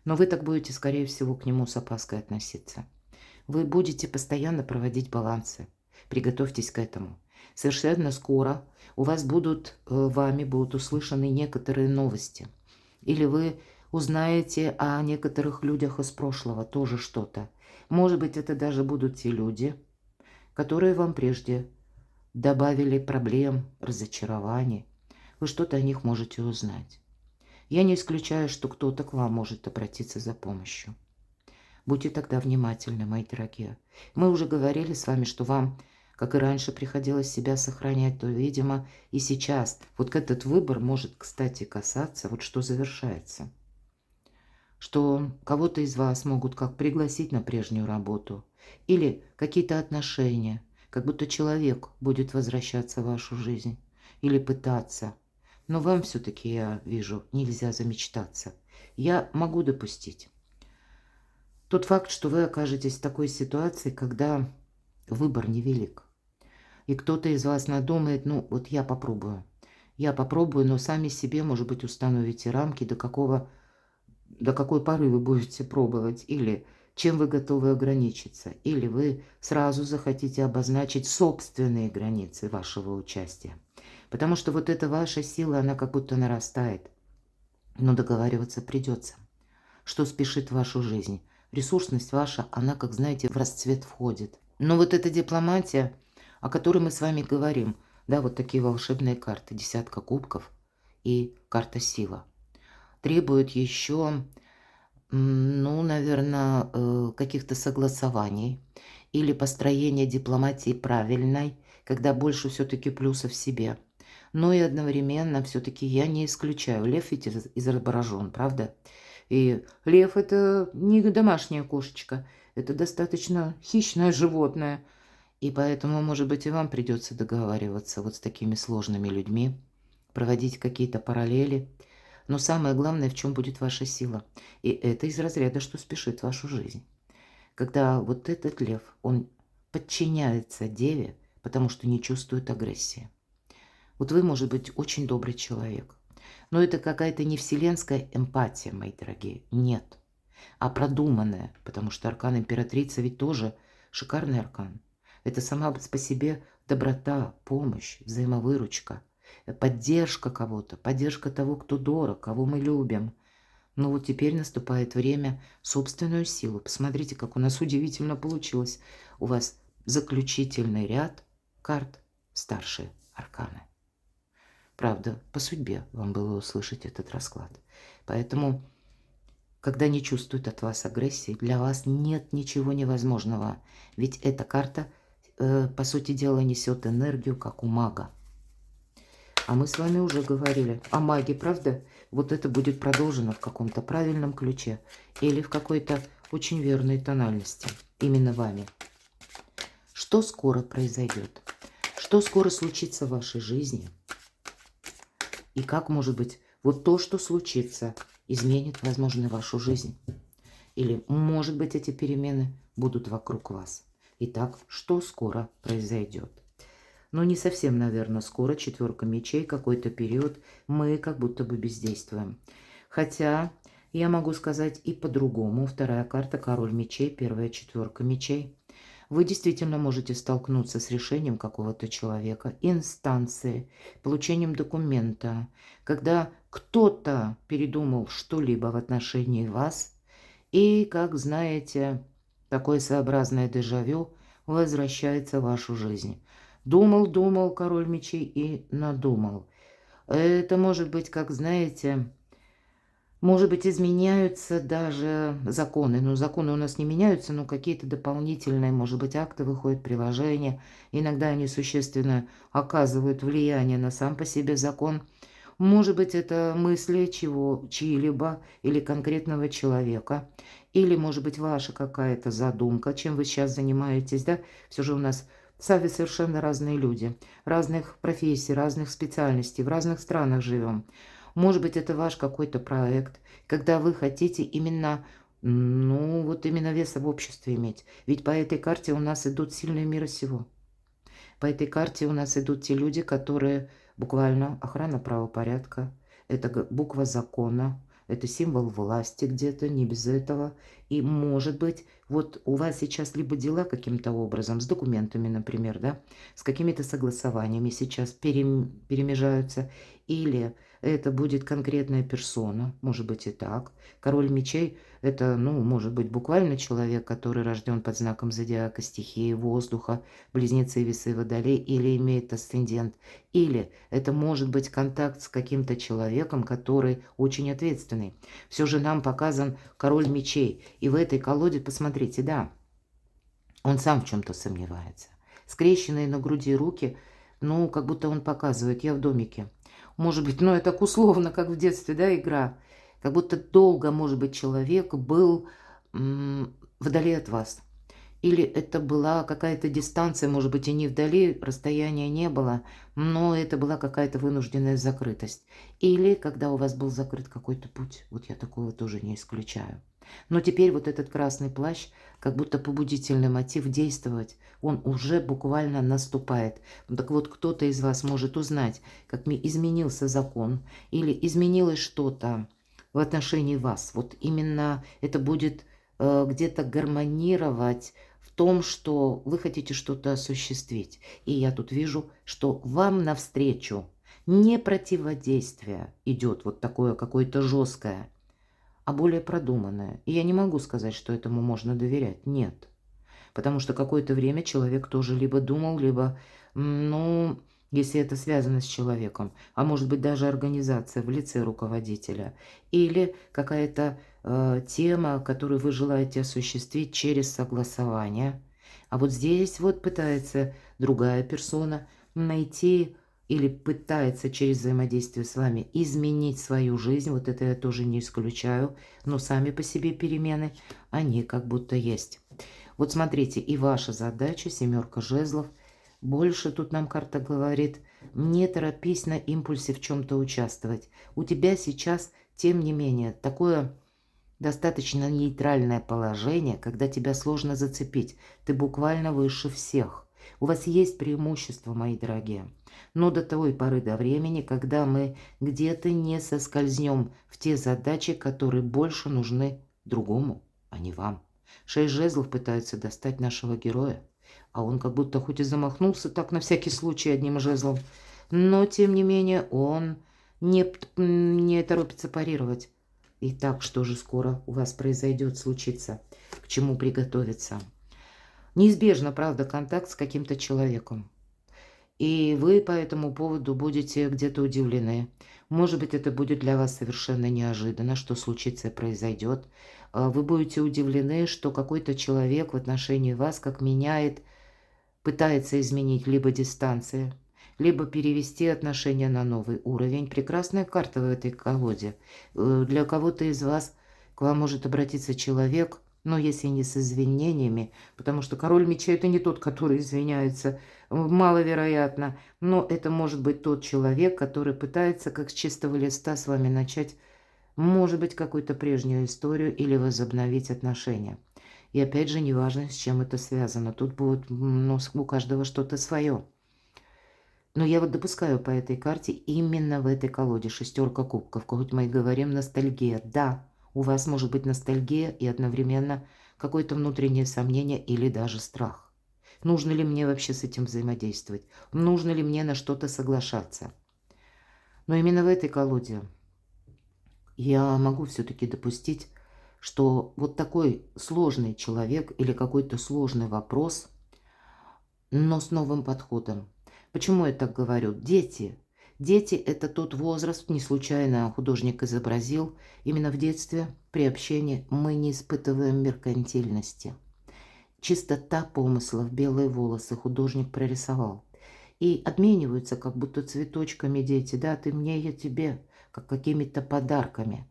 Но вы так будете, скорее всего, к нему с опаской относиться. Вы будете постоянно проводить балансы. Приготовьтесь к этому. Совершенно скоро у вас вами будут услышаны некоторые новости. Или вы узнаете о некоторых людях из прошлого тоже что-то. Может быть, это даже будут те люди, которые вам прежде добавили проблем, разочарований. Вы что-то о них можете узнать. Я не исключаю, что кто-то к вам может обратиться за помощью. Будьте тогда внимательны, мои дорогие. Мы уже говорили с вами, что вам, как и раньше, приходилось себя сохранять, то, видимо, и сейчас. Вот этот выбор может, кстати, касаться, вот что завершается. Что кого-то из вас могут как пригласить на прежнюю работу. Или какие-то отношения. Как будто человек будет возвращаться в вашу жизнь. Или пытаться. Но вам все-таки, я вижу, нельзя замечтаться. Я могу допустить тот факт, что вы окажетесь в такой ситуации, когда выбор невелик. И кто-то из вас надумает, вот я попробую. Я попробую, но сами себе, может быть, установите рамки, до какой поры вы будете пробовать, или чем вы готовы ограничиться, или вы сразу захотите обозначить собственные границы вашего участия. Потому что вот эта ваша сила, она как будто нарастает. Но договариваться придется. Что спешит в вашу жизнь? Ресурсность ваша, она, как знаете, в расцвет входит. Но вот эта дипломатия, о которой мы с вами говорим. Да, вот такие волшебные карты. Десятка кубков и карта сила. Требуют еще, ну, наверное, каких-то согласований или построения дипломатии правильной, когда больше все-таки плюсов в себе. Но и одновременно все-таки я не исключаю. Лев ведь изображен, правда? И лев – это не домашняя кошечка, это достаточно хищное животное. И поэтому, может быть, и вам придется договариваться вот с такими сложными людьми, проводить какие-то параллели. Но самое главное, в чем будет ваша сила. И это из разряда, что спешит в вашу жизнь. Когда вот этот лев, он подчиняется деве, потому что не чувствует агрессии. Вот вы, может быть, очень добрый человек. Но это какая-то не вселенская эмпатия, мои дорогие. Нет. А продуманная. Потому что аркан императрицы ведь тоже шикарный аркан. Это сама по себе доброта, помощь, взаимовыручка, поддержка кого-то, поддержка того, кто дорог, кого мы любим. Но вот теперь наступает время собственную силу. Посмотрите, как у нас удивительно получилось. У вас заключительный ряд карт старшие арканы. Правда, по судьбе вам было услышать этот расклад. Поэтому, когда не чувствуют от вас агрессии, для вас нет ничего невозможного. Ведь эта карта, по сути дела, несет энергию, как у мага. А мы с вами уже говорили о маге, правда? Вот это будет продолжено в каком-то правильном ключе или в какой-то очень верной тональности. Именно вами. Что скоро произойдет? Что скоро случится в вашей жизни? И как, может быть, вот то, что случится, изменит, возможно, вашу жизнь. Или, может быть, эти перемены будут вокруг вас. Итак, что скоро произойдет? Но не совсем, наверное, скоро. Четверка мечей, какой-то период мы как будто бы бездействуем. Хотя я могу сказать и по-другому. Вторая карта, король мечей, первая четверка мечей. Вы действительно можете столкнуться с решением какого-то человека, инстанции, получением документа, когда кто-то передумал что-либо в отношении вас, и, как знаете, такое своеобразное дежавю возвращается в вашу жизнь. Думал, король мечей, и надумал. Это может быть, как знаете, может быть, изменяются даже законы. Но законы у нас не меняются, но какие-то дополнительные, может быть, акты выходят, приложения. Иногда они существенно оказывают влияние на сам по себе закон. Может быть, это мысли чьи-либо или конкретного человека. Или, может быть, ваша какая-то задумка, чем вы сейчас занимаетесь, да? Все же у нас совершенно разные люди, разных профессий, разных специальностей, в разных странах живем. Может быть, это ваш какой-то проект, когда вы хотите именно, ну, вот именно веса в обществе иметь. Ведь по этой карте у нас идут сильные мира сего. По этой карте у нас идут те люди, которые буквально охрана правопорядка, это буква закона, это символ власти где-то, не без этого. И, может быть, вот у вас сейчас либо дела каким-то образом, с документами, например, да, с какими-то согласованиями сейчас перемежаются, или это будет конкретная персона, может быть и так. Король мечей – это, ну, может быть, буквально человек, который рожден под знаком зодиака, стихии воздуха, близнецы, весы, водолей, или имеет асцендент. Или это может быть контакт с каким-то человеком, который очень ответственный. Все же нам показан король мечей. И в этой колоде, посмотрите, да, он сам в чем-то сомневается. Скрещенные на груди руки, ну, как будто он показывает, я в домике. Может быть, ну, это так условно, как в детстве, да, игра. Как будто долго, может быть, человек был вдали от вас. Или это была какая-то дистанция, может быть, и не вдали, расстояния не было, но это была какая-то вынужденная закрытость. Или когда у вас был закрыт какой-то путь, вот я такого тоже не исключаю. Но теперь вот этот красный плащ, как будто побудительный мотив действовать, он уже буквально наступает. Так вот, кто-то из вас может узнать, как изменился закон или изменилось что-то в отношении вас. Вот именно это будет где-то гармонировать в том, что вы хотите что-то осуществить. И я тут вижу, что вам навстречу не противодействие идет вот такое какое-то жесткое, а более продуманное. И я не могу сказать, что этому можно доверять. Нет. Потому что какое-то время человек тоже либо думал, либо, ну, если это связано с человеком, а может быть даже организация в лице руководителя, или какая-то тема, которую вы желаете осуществить через согласование. А вот здесь вот пытается другая персона найти или пытается через взаимодействие с вами изменить свою жизнь. Вот это я тоже не исключаю. Но сами по себе перемены, они как будто есть. Вот смотрите, и ваша задача, 7 жезлов. Больше тут нам карта говорит, не торопись на импульсе в чем-то участвовать. У тебя сейчас, тем не менее, такое достаточно нейтральное положение, когда тебя сложно зацепить. Ты буквально выше всех. У вас есть преимущество, мои дорогие. Но до той поры до времени, когда мы где-то не соскользнем в те задачи, которые больше нужны другому, а не вам. 6 жезлов пытаются достать нашего героя. А он как будто хоть и замахнулся так на всякий случай одним жезлом, но тем не менее он не торопится парировать. Итак, что же скоро у вас произойдет, случится? К чему приготовиться? Неизбежно, правда, контакт с каким-то человеком. И вы по этому поводу будете где-то удивлены. Может быть, это будет для вас совершенно неожиданно, что случится и произойдет. Вы будете удивлены, что какой-то человек в отношении вас как меняет, пытается изменить либо дистанция, либо перевести отношения на новый уровень. Прекрасная карта в этой колоде. Для кого-то из вас к вам может обратиться человек, но если не с извинениями, потому что король мечей – это не тот, который извиняется, маловероятно, но это может быть тот человек, который пытается как с чистого листа с вами начать, может быть, какую-то прежнюю историю или возобновить отношения. И опять же, неважно, с чем это связано. Тут будет, ну, у каждого что-то свое. Но я вот допускаю по этой карте именно в этой колоде 6 кубков. Хоть мы и говорим ностальгия. Да, у вас может быть ностальгия и одновременно какое-то внутреннее сомнение или даже страх. Нужно ли мне вообще с этим взаимодействовать? Нужно ли мне на что-то соглашаться? Но именно в этой колоде я могу все-таки допустить, что вот такой сложный человек или какой-то сложный вопрос, но с новым подходом. Почему я так говорю? Дети. Дети – это тот возраст, не случайно художник изобразил, именно в детстве при общении мы не испытываем меркантильности. Чистота помыслов, белые волосы художник прорисовал. И обмениваются как будто цветочками дети, да, ты мне, я тебе, как какими-то подарками.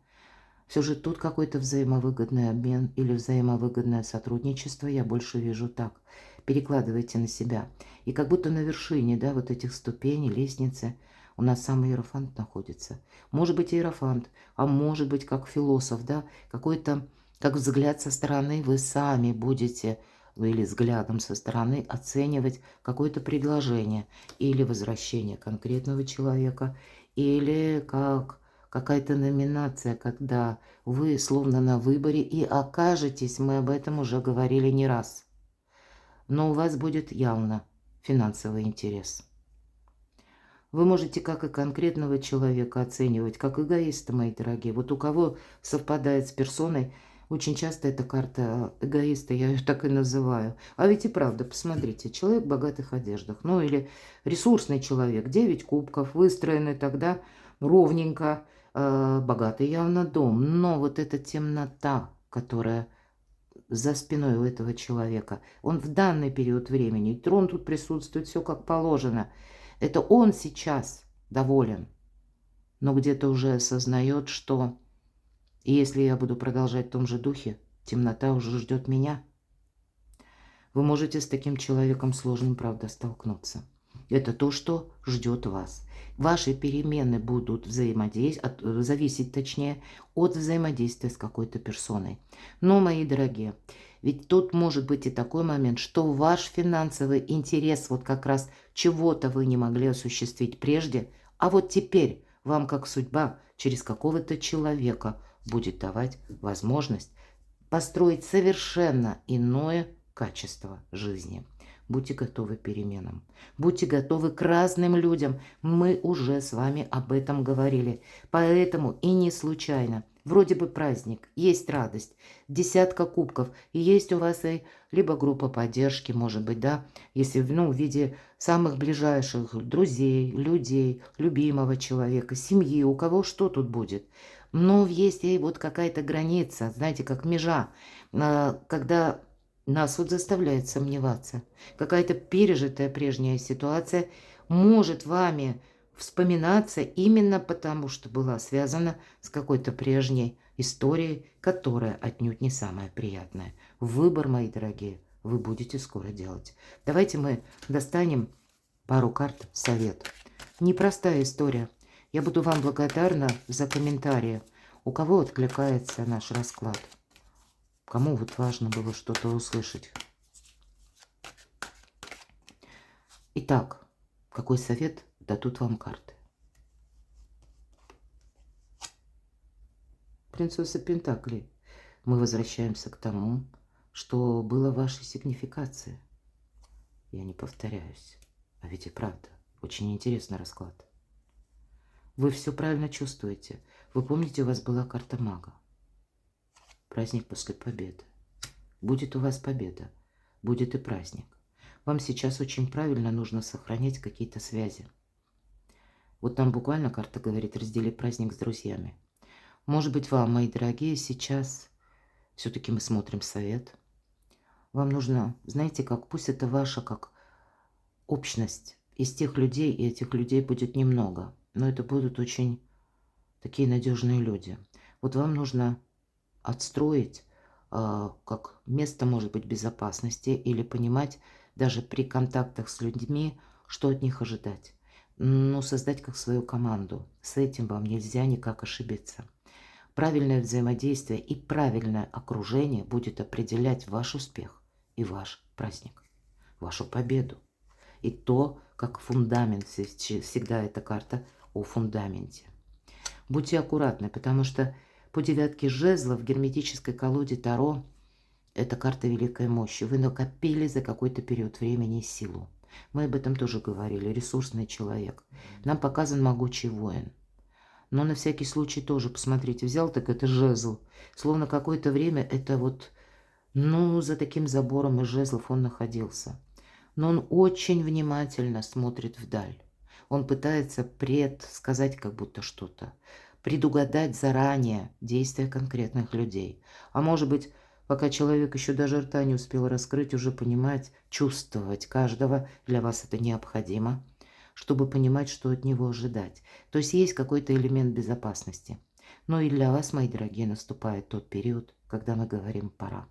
Все же тут какой-то взаимовыгодный обмен или взаимовыгодное сотрудничество, я больше вижу так. Перекладывайте на себя. И как будто на вершине, да, вот этих ступеней, лестницы, у нас сам иерофант находится. Может быть иерофант, а может быть как философ, да, какой-то, как взгляд со стороны вы сами будете, или взглядом со стороны оценивать какое-то предложение или возвращение конкретного человека, или как какая-то номинация, когда вы словно на выборе и окажетесь, мы об этом уже говорили не раз. Но у вас будет явно финансовый интерес. Вы можете как и конкретного человека оценивать, как эгоиста, мои дорогие. Вот у кого совпадает с персоной, очень часто эта карта эгоиста, я ее так и называю. А ведь и правда, посмотрите, человек в богатых одеждах, ну или ресурсный человек, 9 кубков, выстроенный тогда ровненько, богатый явно дом. Но вот эта темнота, которая за спиной у этого человека, он в данный период времени, трон тут присутствует, все как положено. Это он сейчас доволен, но где-то уже осознает, что если я буду продолжать в том же духе, темнота уже ждет меня. Вы можете с таким человеком сложным, правда, столкнуться. Это то, что ждет вас. Ваши перемены будут зависеть, точнее, от взаимодействия с какой-то персоной. Но, мои дорогие, ведь тут может быть и такой момент, что ваш финансовый интерес, вот как раз чего-то вы не могли осуществить прежде, а вот теперь вам, как судьба, через какого-то человека будет давать возможность построить совершенно иное качество жизни. Будьте готовы к переменам. Будьте готовы к разным людям. Мы уже с вами об этом говорили. Поэтому и не случайно Вроде бы праздник, есть радость, десятка кубков, и есть у вас и либо группа поддержки, может быть, да, если, ну, в виде самых ближайших друзей, людей, любимого человека, семьи, у кого что тут будет. Но есть и вот какая-то граница, знаете, как межа, когда нас вот заставляет сомневаться. Какая-то пережитая прежняя ситуация может вами вспоминаться именно потому, что была связана с какой-то прежней историей, которая отнюдь не самая приятная. Выбор, мои дорогие, вы будете скоро делать. Давайте мы достанем пару карт совет. Непростая история. Я буду вам благодарна за комментарии. У кого откликается наш расклад? Кому вот важно было что-то услышать? Итак, какой совет дадут вам карты? Принцесса Пентаклей. Мы возвращаемся к тому, что было в вашей сигнификации. Я не повторяюсь. А ведь и правда, очень интересный расклад. Вы все правильно чувствуете. Вы помните, у вас была карта мага. Праздник после победы. Будет у вас победа, будет и праздник. Вам сейчас очень правильно нужно сохранять какие-то связи. Вот там буквально карта говорит: раздели праздник с друзьями. Может быть, вам, мои дорогие, сейчас все-таки мы смотрим совет. Вам нужно, знаете, как, пусть это ваша как общность из тех людей, и этих людей будет немного, но это будут очень такие надежные люди. Вот вам нужно отстроить как место, может быть, безопасности, или понимать даже при контактах с людьми, что от них ожидать. Но создать как свою команду. С этим вам нельзя никак ошибиться. Правильное взаимодействие и правильное окружение будет определять ваш успех и ваш праздник, вашу победу. И то, как фундамент, всегда эта карта о фундаменте. Будьте аккуратны, потому что по девятке жезлов в герметической колоде Таро это карта великой мощи. Вы накопили за какой-то период времени силу. Мы об этом тоже говорили. Ресурсный человек. Нам показан могучий воин. Но на всякий случай тоже, посмотрите, взял так это жезл. Словно какое-то время это вот, ну, за таким забором из жезлов он находился. Но он очень внимательно смотрит вдаль. Он пытается предсказать как будто что-то. Предугадать заранее действия конкретных людей. А может быть, пока человек еще даже рта не успел раскрыть, уже понимать, чувствовать каждого, для вас это необходимо, чтобы понимать, что от него ожидать. То есть есть какой-то элемент безопасности. Но и для вас, мои дорогие, наступает тот период, когда мы говорим «пора».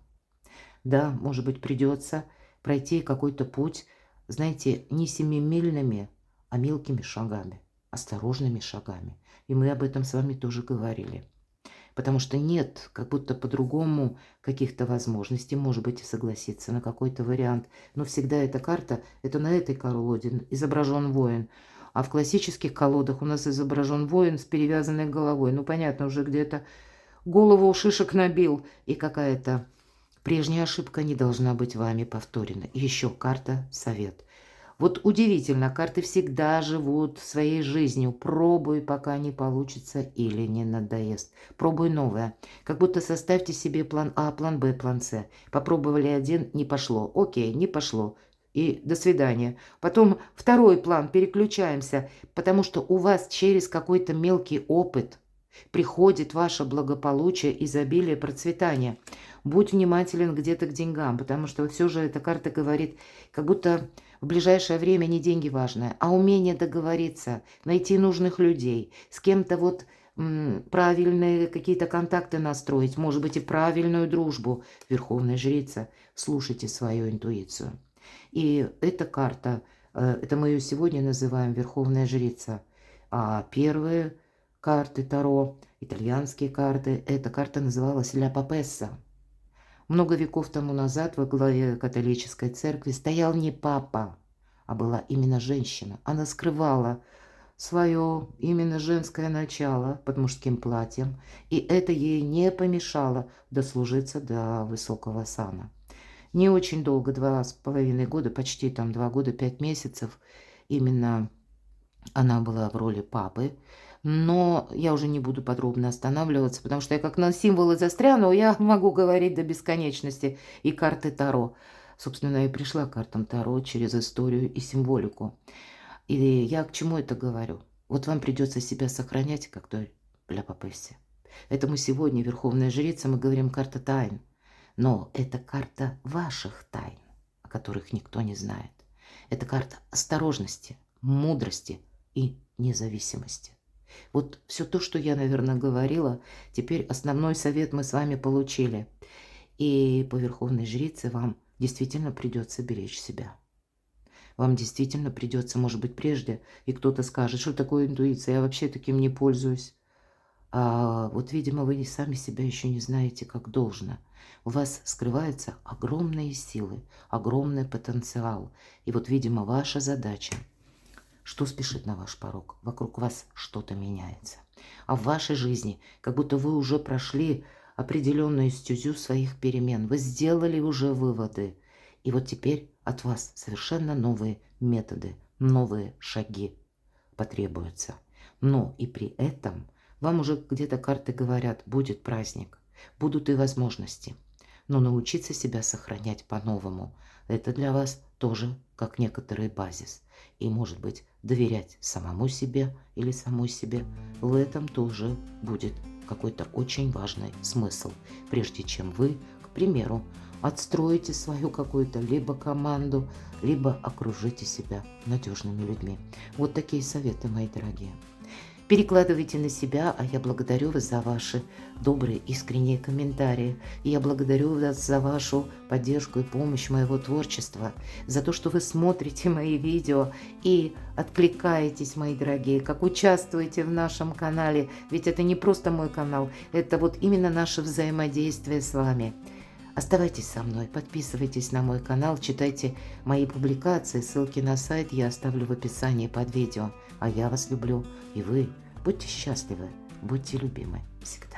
Да, может быть, придется пройти какой-то путь, знаете, не семимильными, а мелкими шагами, осторожными шагами. И мы об этом с вами тоже говорили. Потому что нет, как будто по-другому каких-то возможностей, может быть, и согласиться на какой-то вариант. Но всегда эта карта, это на этой колоде изображен воин. А в классических колодах у нас изображен воин с перевязанной головой. Ну, понятно, уже где-то голову у шишек набил. И какая-то прежняя ошибка не должна быть вами повторена. И еще карта «Совет». Вот удивительно, карты всегда живут своей жизнью. Пробуй, пока не получится или не надоест. Пробуй новое. Как будто составьте себе план А, план Б, план С. Попробовали один, не пошло. Окей, не пошло. И до свидания. Потом второй план, переключаемся. Потому что у вас через какой-то мелкий опыт приходит ваше благополучие, изобилие, процветание. Будь внимателен где-то к деньгам, потому что все же эта карта говорит, как будто в ближайшее время не деньги важны, а умение договориться, найти нужных людей, с кем-то вот правильные какие-то контакты настроить, может быть, и правильную дружбу. Верховная жрица, слушайте свою интуицию. И эта карта, это мы ее сегодня называем Верховная жрица, а первые карты Таро, итальянские карты, эта карта называлась Ля Папесса. Много веков тому назад во главе католической церкви стоял не папа, а была именно женщина. Она скрывала свое именно женское начало под мужским платьем, и это ей не помешало дослужиться до высокого сана. Не очень долго, 2,5 года, почти там 2 года, 5 месяцев, именно Она была в роли папы, но я уже не буду подробно останавливаться, потому что я как на символы застряну, я могу говорить до бесконечности. И карты Таро. Собственно, я и пришла к картам Таро через историю и символику. И я к чему это говорю? Вот вам придется себя сохранять, как той для папесси. Это мы сегодня, Верховная Жрица, мы говорим карта тайн. Но это карта ваших тайн, о которых никто не знает. Это карта осторожности, мудрости и независимости. Вот все то, что я, наверное, говорила, теперь основной совет мы с вами получили. И по Верховной Жрице вам действительно придется беречь себя. Вам действительно придется, может быть, прежде, и кто-то скажет, что такое интуиция, я вообще таким не пользуюсь. А вот, видимо, вы и сами себя еще не знаете, как должно. У вас скрываются огромные силы, огромный потенциал. И вот, видимо, ваша задача, что спешит на ваш порог? Вокруг вас что-то меняется. А в вашей жизни, как будто вы уже прошли определенную стезю своих перемен. Вы сделали уже выводы. И вот теперь от вас совершенно новые методы, новые шаги потребуются. Но и при этом вам уже где-то карты говорят, будет праздник, будут и возможности. Но научиться себя сохранять по-новому, это для вас тоже как некоторый базис. И, может быть, доверять самому себе или самой себе, в этом тоже будет какой-то очень важный смысл, прежде чем вы, к примеру, отстроите свою какую-то либо команду, либо окружите себя надежными людьми. Вот такие советы, мои дорогие. Перекладывайте на себя, а я благодарю вас за ваши добрые, искренние комментарии. И я благодарю вас за вашу поддержку и помощь моего творчества, за то, что вы смотрите мои видео и откликаетесь, мои дорогие, как участвуете в нашем канале. Ведь это не просто мой канал, это вот именно наше взаимодействие с вами. Оставайтесь со мной, подписывайтесь на мой канал, читайте мои публикации, ссылки на сайт я оставлю в описании под видео. А я вас люблю, и вы будьте счастливы, будьте любимы всегда.